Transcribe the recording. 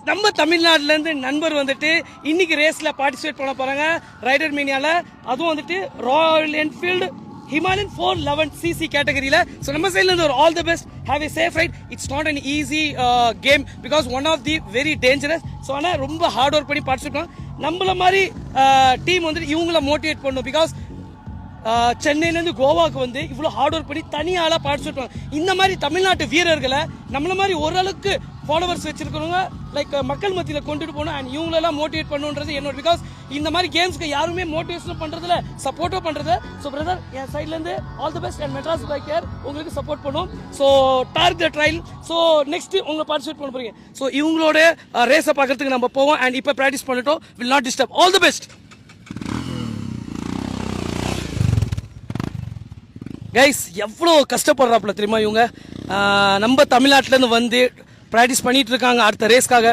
நம்ம தமிழ்நாட்டுல இருந்து நண்பர் வந்துட்டு இன்னைக்கு ரேஸ்ல பார்ட்டிசிபேட் பண்ண போறாங்க ரைடர் மீனியால. அதுவும் வந்துட்டு ராயல் என்ஃபீல்டு Himalayan 411 cc கேட்டகரியில. ஸோ நம்ம சைட்ல இருந்து ஒரு all the best, have a safe ride. It's not an easy game because one of the very dangerous. So ஆனால் ரொம்ப ஹார்ட் ஒர்க் பண்ணி பார்ட்டிசிபேட் பண்ணலாம். நம்மள மாதிரி டீம் வந்துட்டு இவங்கள மோட்டிவேட் பண்ணும். பிகாஸ் சென்னையிலேருந்து கோவாவுக்கு வந்து இவ்வளோ ஹார்ட் ஒர்க் பண்ணி தனியாளாக பார்ட்டிசிபேட் பண்ணுவாங்க. இந்த மாதிரி தமிழ்நாட்டு வீரர்களை நம்மள மாதிரி ஓரளவுக்கு ஃபாலோவர்ஸ் வச்சிருக்கிறவங்க லைக் மக்கள் மத்தியில் கொண்டுட்டு போகணும் அண்ட் இவங்களெல்லாம் மோட்டிவேட் பண்ணுன்றது என்னோட. பிகாஸ் இந்த மாதிரி கேம்ஸ்க்கு யாருமே மோட்டிவேஷன் பண்ணுறதுல சப்போர்ட்டும் பண்ணுறது. ஸோ பிரதர் என் சைட்லேருந்து all the best and Madras bike care உங்களுக்கு சப்போர்ட் பண்ணும். So dark the trial. So next உங்களை பார்ட்டிசிபேட் பண்ண போறீங்க. ஸோ இவங்களோட ரேஸை பார்க்கறதுக்கு நம்ம போவோம் அண்ட் இப்போ ப்ராக்டிஸ் பண்ணிட்டோம். Will not disturb. All the best guys. எவ்வளோ கஷ்டப்படுறாப்புல தெரியுமா இவங்க. நம்ம தமிழ்நாட்டிலேருந்து வந்து ப்ராக்டிஸ் பண்ணிட்டு இருக்காங்க அடுத்த ரேஸ்க்காக.